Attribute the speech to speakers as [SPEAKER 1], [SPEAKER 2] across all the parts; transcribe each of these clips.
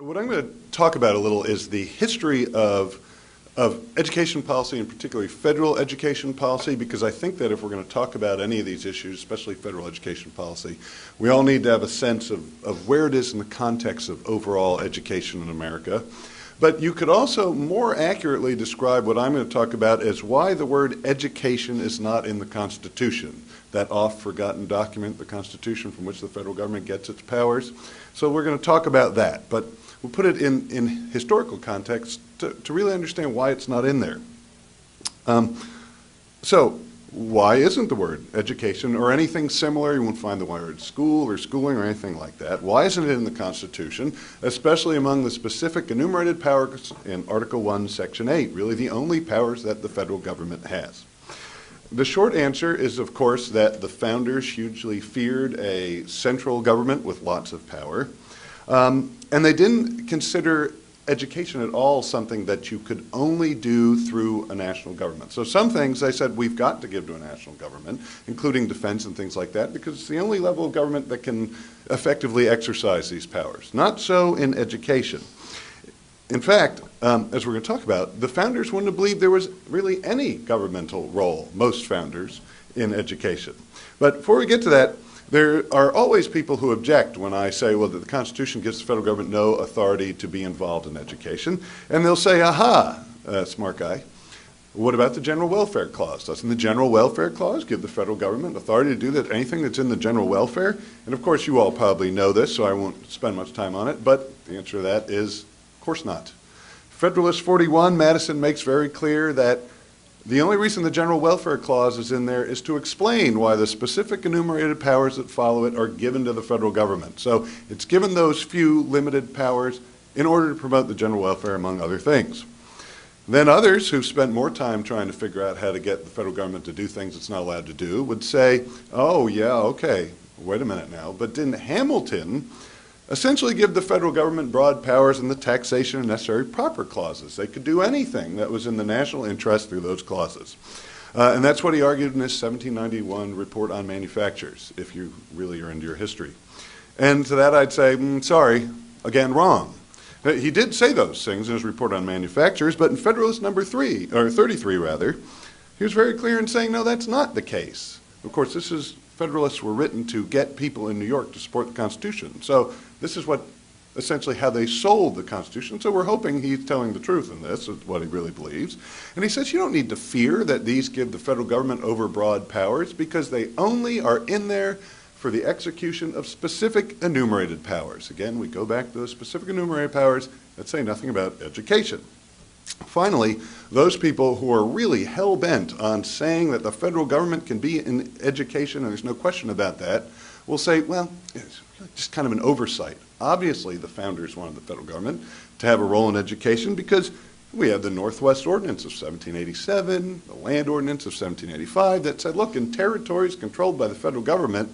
[SPEAKER 1] What I'm going to talk about a little is the history of education policy, and particularly federal education policy, because I think that if we're going to talk about any of these issues, especially federal education policy, we all need to have a sense of where it is in the context of overall education in America. But you could also more accurately describe what I'm going to talk about as why the word education is not in the Constitution, that oft-forgotten document, the Constitution, from which the federal government gets its powers. So we're going to talk about that, but we'll put it in historical context to really understand why it's not in there. So why isn't the word education or anything similar? You won't find the word school or schooling or anything like that. Why isn't it in the Constitution, especially among the specific enumerated powers in Article 1, Section 8, really the only powers that the federal government has? The short answer is, of course, that the founders hugely feared a central government with lots of power, and they didn't consider education at all something that you could only do through a national government. So some things they said we've got to give to a national government, including defense and things like that, because it's the only level of government that can effectively exercise these powers. Not so in education. In fact, as we're going to talk about, the founders wouldn't have believed there was really any governmental role, most founders, in education. But before we get to that, there are always people who object when I say, well, that the Constitution gives the federal government no authority to be involved in education. And they'll say, aha, smart guy, what about the General Welfare Clause? Doesn't the General Welfare Clause give the federal government authority to do that, anything that's in the general welfare? And of course, you all probably know this, so I won't spend much time on it, but the answer to that is, of course not. Federalist 41, Madison makes very clear that the only reason the General Welfare Clause is in there is to explain why the specific enumerated powers that follow it are given to the federal government. So it's given those few limited powers in order to promote the general welfare, among other things. Then others who've spent more time trying to figure out how to get the federal government to do things it's not allowed to do would say, oh yeah, okay, wait a minute now, but didn't Hamilton essentially give the federal government broad powers in the taxation and necessary proper clauses? They could do anything that was in the national interest through those clauses. And that's what he argued in his 1791 report on manufactures, if you really are into your history. And to that I'd say, sorry, again, wrong. He did say those things in his report on manufactures, but in Federalist number 33 rather, he was very clear in saying, no, that's not the case. Of course, Federalists were written to get people in New York to support the Constitution. So this is essentially how they sold the Constitution. So we're hoping he's telling the truth in this, is what he really believes. And he says you don't need to fear that these give the federal government overbroad powers, because they only are in there for the execution of specific enumerated powers. Again, we go back to those specific enumerated powers that say nothing about education. Finally, those people who are really hell-bent on saying that the federal government can be in education, and there's no question about that, will say, well, it's just kind of an oversight. Obviously, the founders wanted the federal government to have a role in education because we have the Northwest Ordinance of 1787, the Land Ordinance of 1785 that said, look, in territories controlled by the federal government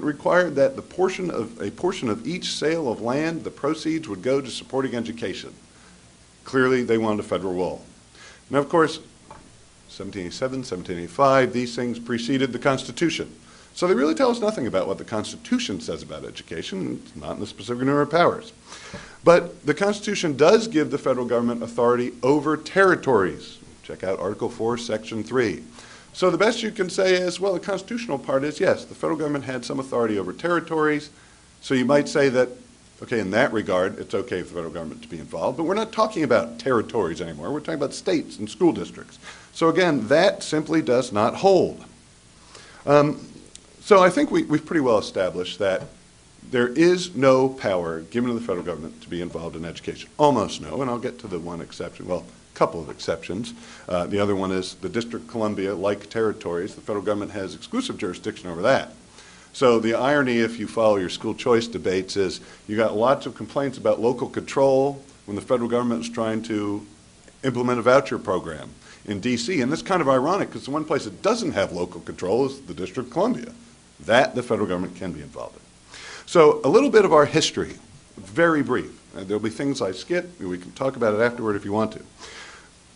[SPEAKER 1] required that a portion of each sale of land, the proceeds would go to supporting education. Clearly, they wanted a federal role. Now, of course, 1787, 1785, these things preceded the Constitution. So they really tell us nothing about what the Constitution says about education. It's not in the specific enumerated powers. But the Constitution does give the federal government authority over territories. Check out Article 4, Section 3. So the best you can say is, well, the constitutional part is, yes, the federal government had some authority over territories. So you might say that, okay, in that regard, it's okay for the federal government to be involved, but we're not talking about territories anymore. We're talking about states and school districts. So again, that simply does not hold. So I think we've pretty well established that there is no power given to the federal government to be involved in education. Almost no, and I'll get to the one exception, well, a couple of exceptions. The other one is the District of Columbia, like territories, the federal government has exclusive jurisdiction over that. So the irony, if you follow your school choice debates, is you got lots of complaints about local control when the federal government is trying to implement a voucher program in D.C. And that's kind of ironic because the one place that doesn't have local control is the District of Columbia. That the federal government can be involved in. So a little bit of our history, very brief. There'll be things I skip. We can talk about it afterward if you want to.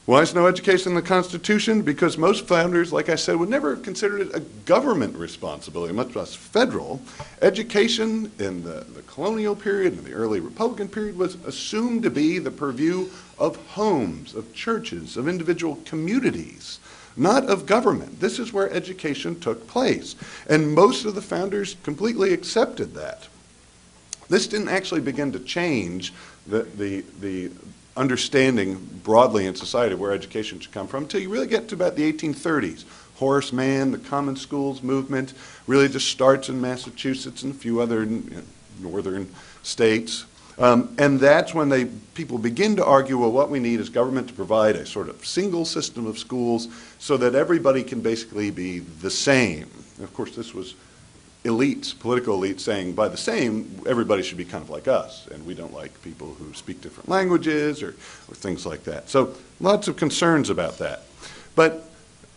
[SPEAKER 1] Why is no education in the Constitution? Because most founders, like I said, would never have considered it a government responsibility, much less federal. Education in the colonial period and the early Republican period was assumed to be the purview of homes, of churches, of individual communities, not of government. This is where education took place. And most of the founders completely accepted that. This didn't actually begin to change the understanding broadly in society of where education should come from until you really get to about the 1830s. Horace Mann, the Common Schools movement, really just starts in Massachusetts and a few other northern states. And that's when people begin to argue, well, what we need is government to provide a sort of single system of schools so that everybody can basically be the same. And of course, this was elites, political elites, saying by the same, everybody should be kind of like us, and we don't like people who speak different languages or things like that. So lots of concerns about that. But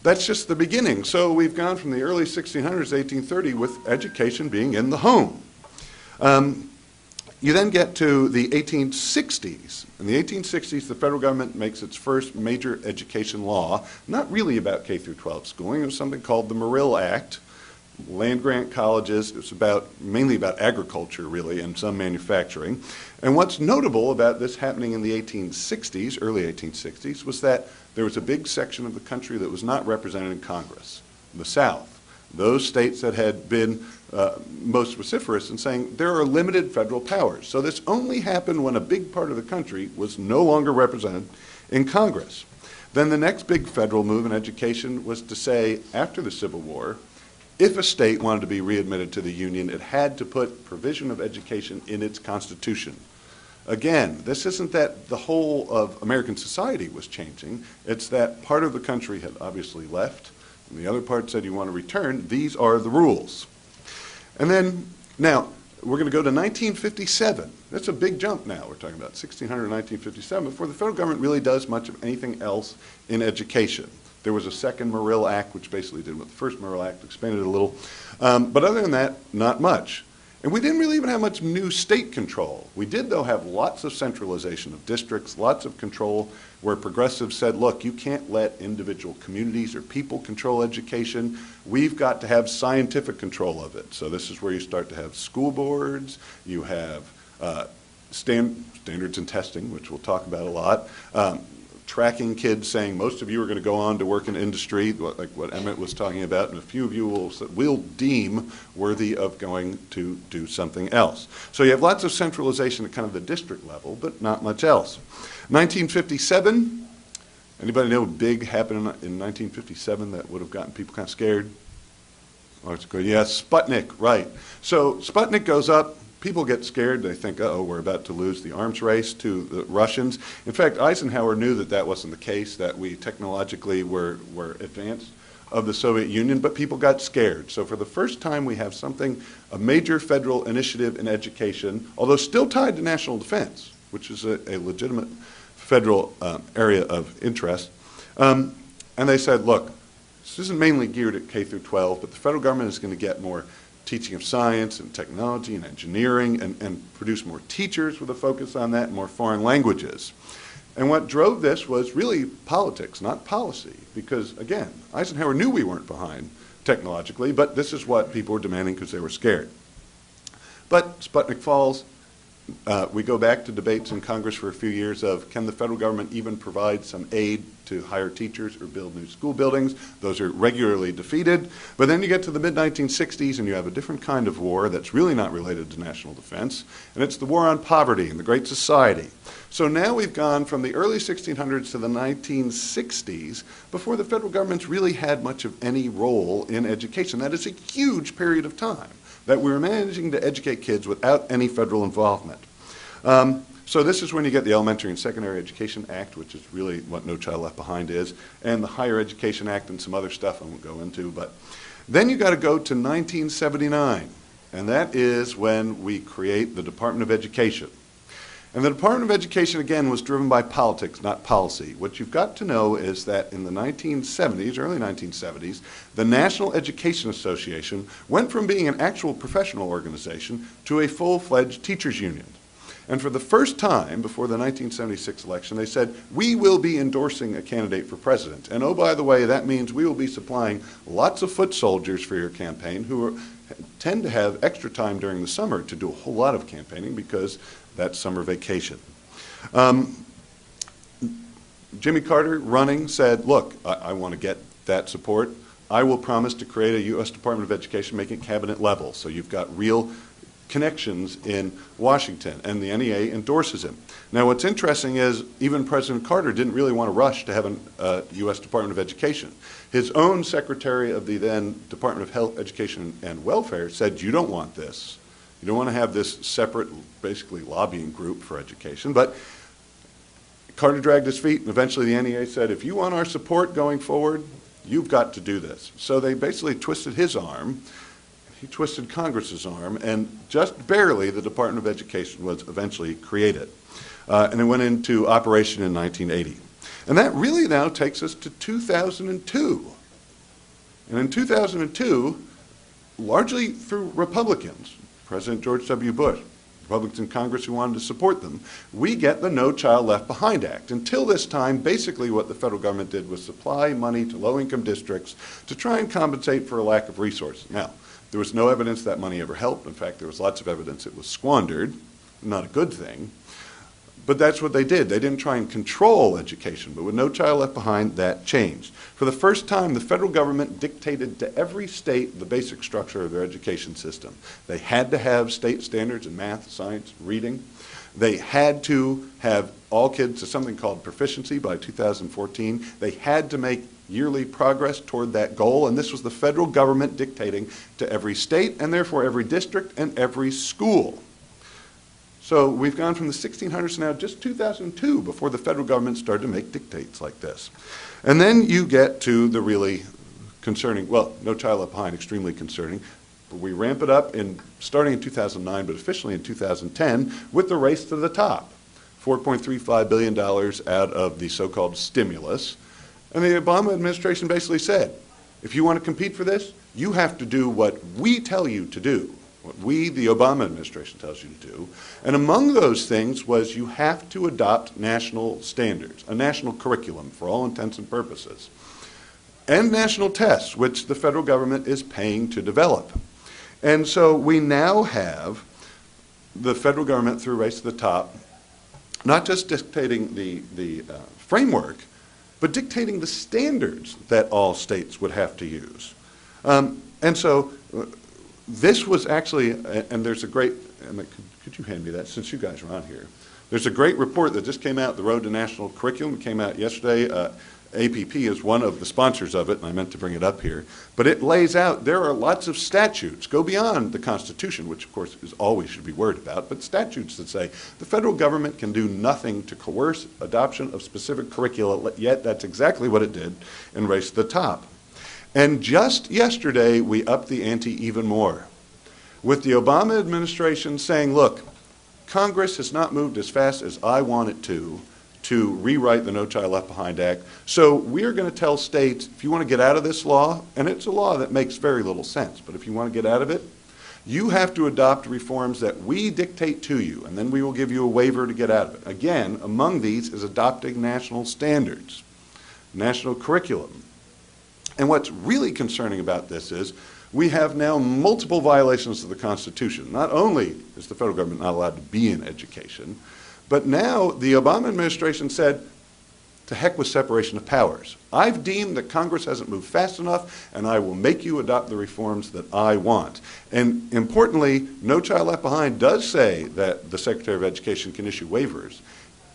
[SPEAKER 1] that's just the beginning. So we've gone from the early 1600s to 1830 with education being in the home. You then get to the 1860s. In the 1860s, the federal government makes its first major education law, not really about K through 12 schooling. It was something called the Morrill Act. Land-grant colleges. It was mainly about agriculture, really, and some manufacturing. And what's notable about this happening in the 1860s, early 1860s, was that there was a big section of the country that was not represented in Congress, the South. Those states that had been most vociferous in saying there are limited federal powers. So this only happened when a big part of the country was no longer represented in Congress. Then the next big federal move in education was to say, after the Civil War, if a state wanted to be readmitted to the Union, it had to put provision of education in its Constitution. Again, this isn't that the whole of American society was changing. It's that part of the country had obviously left, and the other part said you want to return. These are the rules. And then, now, we're going to go to 1957. That's a big jump now. We're talking about 1600 to 1957, before the federal government really does much of anything else in education. There was a second Morrill Act, which basically did what the first Morrill Act, expanded it a little. But other than that, not much. And we didn't really even have much new state control. We did, though, have lots of centralization of districts, lots of control where progressives said, look, you can't let individual communities or people control education. We've got to have scientific control of it. So this is where you start to have school boards. You have standards and testing, which we'll talk about a lot. Tracking kids, saying most of you are going to go on to work in industry, like what Emmett was talking about, and a few of you will deem worthy of going to do something else. So you have lots of centralization at kind of the district level, but not much else. 1957, anybody know what big happened in 1957 that would have gotten people kind of scared? Oh, it's good. Yeah, Sputnik, right. So Sputnik goes up. People get scared. They think, uh-oh, we're about to lose the arms race to the Russians. In fact, Eisenhower knew that that wasn't the case, that we technologically were advanced of the Soviet Union, but people got scared. So for the first time, we have something, a major federal initiative in education, although still tied to national defense, which is a legitimate federal area of interest. And they said, look, this isn't mainly geared at K through 12, but the federal government is going to get more teaching of science and technology and engineering and produce more teachers with a focus on that, and more foreign languages. And what drove this was really politics, not policy, because, again, Eisenhower knew we weren't behind technologically, but this is what people were demanding because they were scared. But Sputnik falls. We go back to debates in Congress for a few years of, can the federal government even provide some aid to hire teachers or build new school buildings? Those are regularly defeated. But then you get to the mid-1960s and you have a different kind of war that's really not related to national defense, and it's the war on poverty and the Great Society. So now we've gone from the early 1600s to the 1960s before the federal government's really had much of any role in education. That is a huge period of time that we were managing to educate kids without any federal involvement. So this is when you get the Elementary and Secondary Education Act, which is really what No Child Left Behind is, and the Higher Education Act and some other stuff I won't go into. But then you got to go to 1979, and that is when we create the Department of Education. And the Department of Education, again, was driven by politics, not policy. What you've got to know is that in the 1970s, early 1970s, the National Education Association went from being an actual professional organization to a full-fledged teachers union. And for the first time before the 1976 election, they said, we will be endorsing a candidate for president. And oh, by the way, that means we will be supplying lots of foot soldiers for your campaign who tend to have extra time during the summer to do a whole lot of campaigning because that's summer vacation. Jimmy Carter, running, said, look, I want to get that support. I will promise to create a U.S. Department of Education, make it cabinet level. So you've got real connections in Washington, and the NEA endorses him. Now, what's interesting is even President Carter didn't really want to rush to have a U.S. Department of Education. His own secretary of the then Department of Health, Education, and Welfare said, you don't want this. You don't want to have this separate, basically, lobbying group for education. But Carter dragged his feet, and eventually the NEA said, if you want our support going forward, you've got to do this. So they basically twisted his arm. He twisted Congress's arm, and just barely the Department of Education was eventually created. And it went into operation in 1980. And that really now takes us to 2002. And in 2002, largely through Republicans, President George W. Bush, Republicans in Congress who wanted to support them, we get the No Child Left Behind Act. Until this time, basically what the federal government did was supply money to low-income districts to try and compensate for a lack of resources. Now, there was no evidence that money ever helped. In fact, there was lots of evidence it was squandered, not a good thing. But that's what they did. They didn't try and control education, but with No Child Left Behind, that changed. For the first time, the federal government dictated to every state the basic structure of their education system. They had to have state standards in math, science, reading. They had to have all kids to something called proficiency by 2014. They had to make yearly progress toward that goal, and this was the federal government dictating to every state and therefore every district and every school. So we've gone from the 1600s to now just 2002 before the federal government started to make dictates like this. And then you get to the really concerning, well, No Child Left Behind, extremely concerning, but we ramp it up starting in 2009, but officially in 2010 with the race to the top. $4.35 billion out of the so-called stimulus. And the Obama administration basically said, if you want to compete for this, you have to do what we tell you to do, what we, the Obama administration, tells you to do. And among those things was you have to adopt national standards, a national curriculum for all intents and purposes, and national tests, which the federal government is paying to develop. And so we now have the federal government, through Race to the Top, not just dictating the framework, but dictating the standards that all states would have to use. And so this was actually, and there's a great, could you hand me that since you guys are on here? There's a great report that just came out, The Road to National Curriculum. It came out yesterday. APP is one of the sponsors of it, and I meant to bring it up here. But it lays out, there are lots of statutes, go beyond the Constitution, which of course is all we should be worried about, but statutes that say the federal government can do nothing to coerce adoption of specific curricula, yet that's exactly what it did in Race to the Top. And just yesterday, we upped the ante even more, with the Obama administration saying, look, Congress has not moved as fast as I want it to rewrite the No Child Left Behind Act. So we're going to tell states, if you want to get out of this law, and it's a law that makes very little sense, but if you want to get out of it, you have to adopt reforms that we dictate to you, and then we will give you a waiver to get out of it. Again, among these is adopting national standards, national curriculum. And what's really concerning about this is we have now multiple violations of the Constitution. Not only is the federal government not allowed to be in education, but now the Obama administration said, to heck with separation of powers. I've deemed that Congress hasn't moved fast enough, and I will make you adopt the reforms that I want. And importantly, No Child Left Behind does say that the Secretary of Education can issue waivers.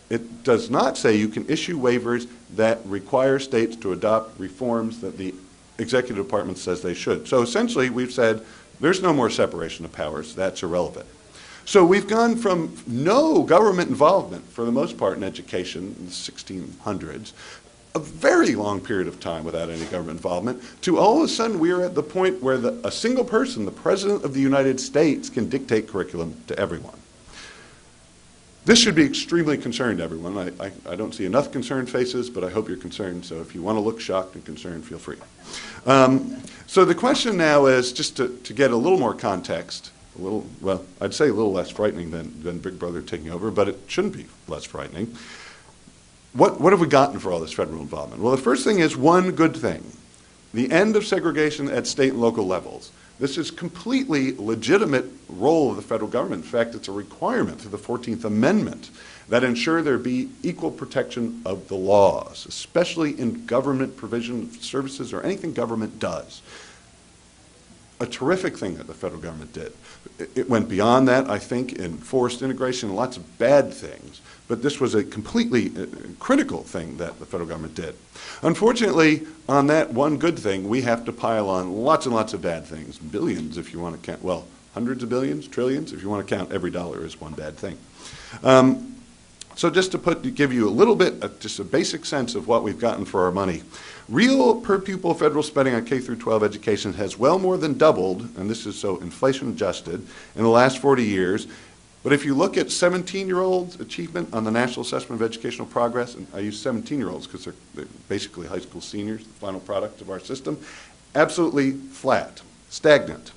[SPEAKER 1] It does not say you can issue waivers that require states to adopt reforms that the executive department says they should. So essentially, we've said there's no more separation of powers. That's irrelevant. So we've gone from no government involvement, for the most part, in education in the 1600s, a very long period of time without any government involvement, to all of a sudden we're at the point where a single person, the President of the United States, can dictate curriculum to everyone. This should be extremely concerning to everyone. I don't see enough concerned faces, but I hope you're concerned. So if you want to look shocked and concerned, feel free. So the question now is, just to get a little more context, a little, well, I'd say a little less frightening than Big Brother taking over, but it shouldn't be less frightening. What have we gotten for all this federal involvement? Well, the first thing is one good thing: the end of segregation at state and local levels. This is completely legitimate role of the federal government. In fact, it's a requirement through the 14th Amendment that ensure there be equal protection of the laws, especially in government provision of services or anything government does. A terrific thing that the federal government did. It went beyond that, I think, in forced integration and lots of bad things. But this was a completely critical thing that the federal government did. Unfortunately, on that one good thing, we have to pile on lots and lots of bad things. Billions, if you want to count, well, hundreds of billions, trillions, if you want to count every dollar as one bad thing. So just to give you a little bit, just a basic sense of what we've gotten for our money. Real per pupil federal spending on K through 12 education has well more than doubled, and this is so inflation adjusted, in the last 40 years. But if you look at 17-year-olds' achievement on the National Assessment of Educational Progress, and I use 17-year-olds because they're basically high school seniors, the final product of our system, absolutely flat, stagnant.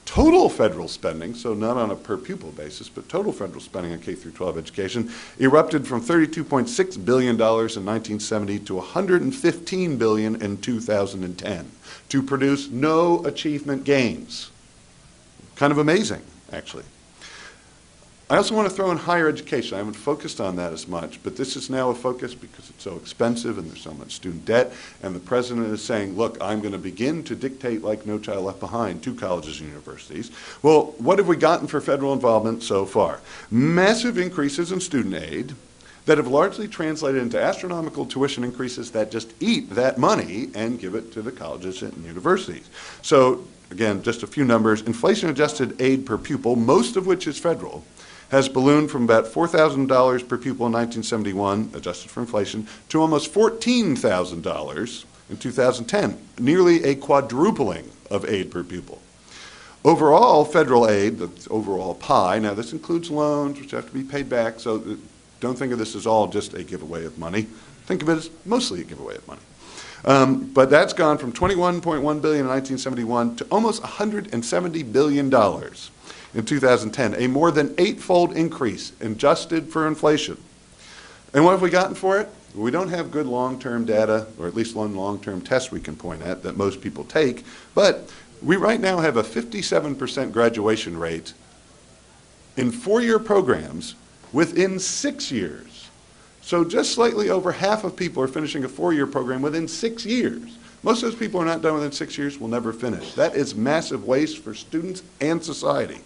[SPEAKER 1] Total federal spending, so not on a per pupil basis, but total federal spending on K through 12 education erupted from $32.6 billion in 1970 to $115 billion in 2010 to produce no achievement gains. Kind of amazing, actually. I also want to throw in higher education. I haven't focused on that as much, but this is now a focus because it's so expensive and there's so much student debt, and the president is saying, look, I'm going to begin to dictate like No Child Left Behind to colleges and universities. Well, what have we gotten for federal involvement so far? Massive increases in student aid that have largely translated into astronomical tuition increases that just eat that money and give it to the colleges and universities. So, again, just a few numbers. Inflation-adjusted aid per pupil, most of which is federal, has ballooned from about $4,000 per pupil in 1971, adjusted for inflation, to almost $14,000 in 2010, nearly a quadrupling of aid per pupil. Overall, federal aid, the overall pie, now this includes loans, which have to be paid back, so don't think of this as all just a giveaway of money. Think of it as mostly a giveaway of money. But that's gone from $21.1 billion in 1971 to almost $170 billion in 2010, a more than 8-fold increase adjusted for inflation. And what have we gotten for it? We don't have good long-term data, or at least one long-term test we can point at that most people take, but we right now have a 57% graduation rate in 4-year programs within 6 years. So just slightly over half of people are finishing a 4-year program within 6 years. Most of those people are not done within 6 years, will never finish. That is massive waste for students and society.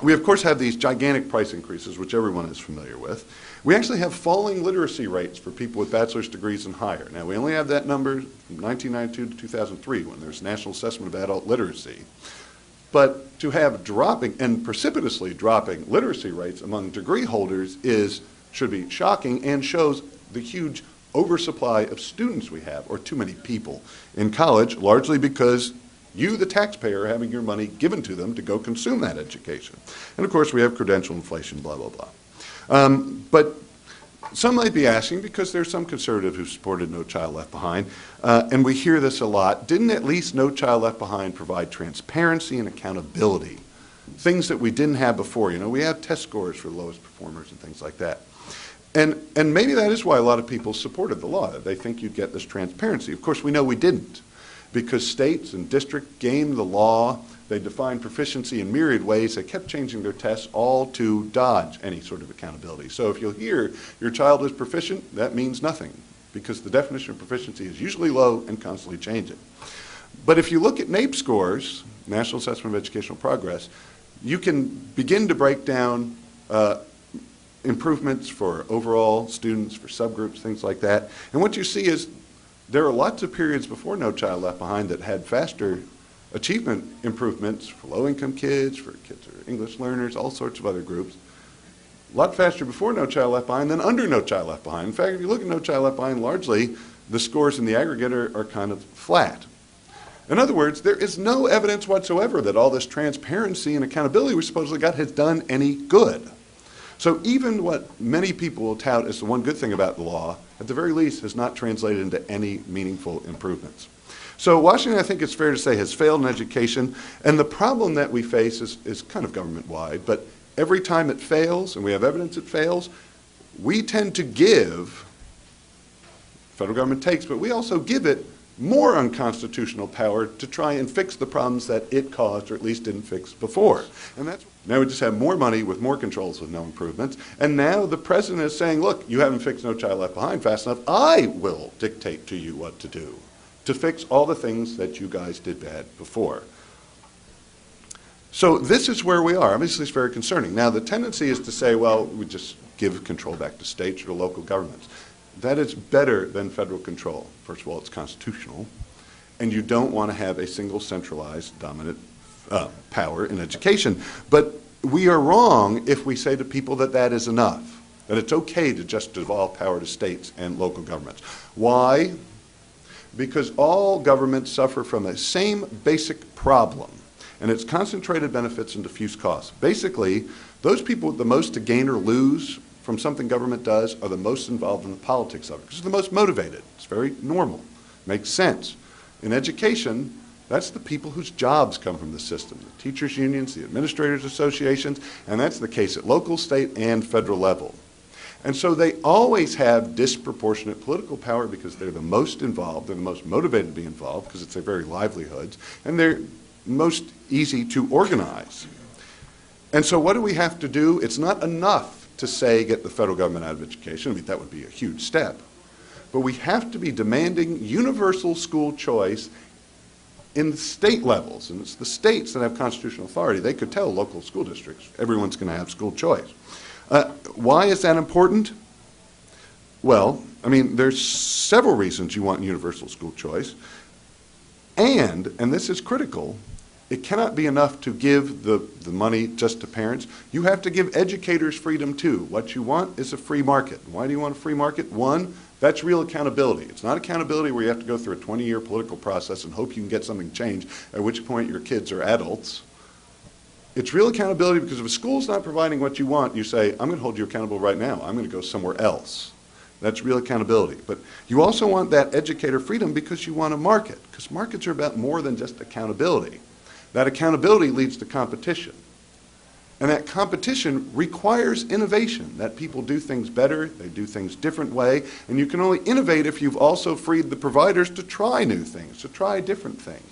[SPEAKER 1] We, of course, have these gigantic price increases, which everyone is familiar with. We actually have falling literacy rates for people with bachelor's degrees and higher. Now, we only have that number from 1992 to 2003, when there's National Assessment of Adult Literacy. But to have dropping, and precipitously dropping, literacy rates among degree holders should be shocking and shows the huge oversupply of students we have, or too many people in college, largely because you, the taxpayer, are having your money given to them to go consume that education. And of course, we have credential inflation, blah, blah, blah. But some might be asking, because there's some conservative who supported No Child Left Behind, and we hear this a lot, didn't at least No Child Left Behind provide transparency and accountability? Things that we didn't have before. You know, we have test scores for the lowest performers and things like that. And maybe that is why a lot of people supported the law. They think you'd get this transparency. Of course, we know we didn't, because states and districts gamed the law. They defined proficiency in myriad ways. They kept changing their tests, all to dodge any sort of accountability. So if you'll hear your child is proficient, that means nothing, because the definition of proficiency is usually low and constantly changing. But if you look at NAEP scores, National Assessment of Educational Progress, you can begin to break down improvements for overall students, for subgroups, things like that. And what you see is there are lots of periods before No Child Left Behind that had faster achievement improvements for low-income kids, for kids who are English learners, all sorts of other groups. A lot faster before No Child Left Behind than under No Child Left Behind. In fact, if you look at No Child Left Behind, largely the scores in the aggregate are kind of flat. In other words, there is no evidence whatsoever that all this transparency and accountability we supposedly got has done any good. So even what many people will tout as the one good thing about the law, at the very least, has not translated into any meaningful improvements. So Washington, I think it's fair to say, has failed in education, and the problem that we face is kind of government-wide, but every time it fails, and we have evidence it fails, we tend to give, federal government takes, but we also give it more unconstitutional power to try and fix the problems that it caused, or at least didn't fix before. And that's, now we just have more money with more controls with no improvements, and now the president is saying, look, you haven't fixed No Child Left Behind fast enough, I will dictate to you what to do to fix all the things that you guys did bad before. So this is where we are. Obviously, it's very concerning. Now, the tendency is to say, well, we just give control back to states or to local governments. That is better than federal control. First of all, it's constitutional, and you don't want to have a single centralized dominant power in education. But we are wrong if we say to people that that is enough, that it's okay to just devolve power to states and local governments. Why? Because all governments suffer from the same basic problem, and it's concentrated benefits and diffuse costs. Basically, those people with the most to gain or lose from something government does are the most involved in the politics of it, because they're the most motivated. It's very normal, makes sense. In education, that's the people whose jobs come from the system, the teachers' unions, the administrators' associations, and that's the case at local, state, and federal level. And so they always have disproportionate political power because they're the most involved, they're the most motivated to be involved because it's their very livelihoods, and they're most easy to organize. And so what do we have to do? It's not enough to say get the federal government out of education. I mean, that would be a huge step. But we have to be demanding universal school choice in the state levels, and it's the states that have constitutional authority. They could tell local school districts, everyone's going to have school choice. Why is that important? Well, I mean, there's several reasons you want universal school choice. And this is critical, it cannot be enough to give the money just to parents. You have to give educators freedom too. What you want is a free market. Why do you want a free market? One, that's real accountability. It's not accountability where you have to go through a 20-year political process and hope you can get something changed, at which point your kids are adults. It's real accountability because if a school's not providing what you want, you say, I'm going to hold you accountable right now. I'm going to go somewhere else. That's real accountability. But you also want that educator freedom because you want a market, because markets are about more than just accountability. That accountability leads to competition. And that competition requires innovation, that people do things better, they do things different way, and you can only innovate if you've also freed the providers to try new things, to try different things.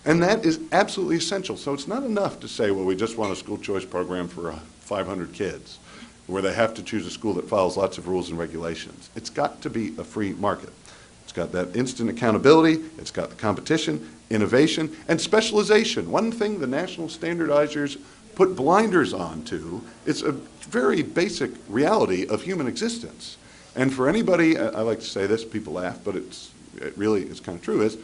[SPEAKER 1] And that is absolutely essential. So it's not enough to say, well, we just want a school choice program for 500 kids, where they have to choose a school that follows lots of rules and regulations. It's got to be a free market. It's got that instant accountability, it's got the competition, innovation, and specialization. One thing the national standardizers put blinders on to is a very basic reality of human existence. And for anybody, I like to say this, people laugh, but it really is kind of true, is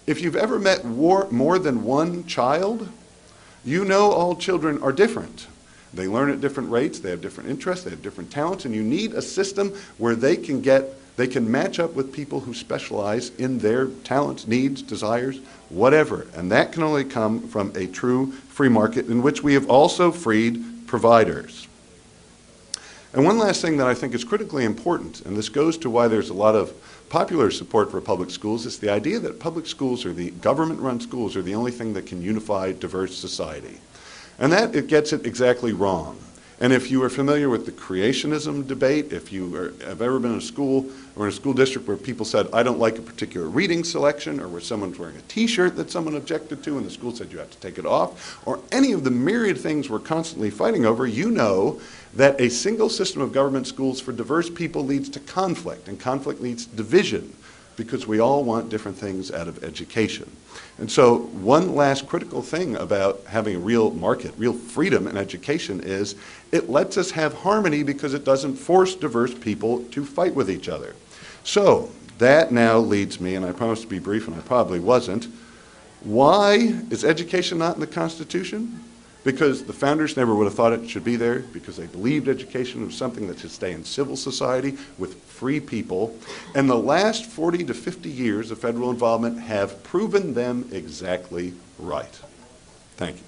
[SPEAKER 1] if you've ever met more than one child, you know all children are different. They learn at different rates, they have different interests, they have different talents, and you need a system where they can match up with people who specialize in their talents, needs, desires, whatever. And that can only come from a true free market in which we have also freed providers. And one last thing that I think is critically important, and this goes to why there's a lot of popular support for public schools, is the idea that public schools or the government-run schools are the only thing that can unify diverse society. And that it gets it exactly wrong. And if you are familiar with the creationism debate, if you have ever been in a school or in a school district where people said, I don't like a particular reading selection, or where someone's wearing a t-shirt that someone objected to and the school said you have to take it off, or any of the myriad things we're constantly fighting over, you know that a single system of government schools for diverse people leads to conflict, and conflict leads to division, because we all want different things out of education. And so one last critical thing about having a real market, real freedom in education is it lets us have harmony because it doesn't force diverse people to fight with each other. So that now leads me, and I promised to be brief and I probably wasn't, why is education not in the Constitution? Because the founders never would have thought it should be there, because they believed education was something that should stay in civil society with free people. And the last 40 to 50 years of federal involvement have proven them exactly right. Thank you.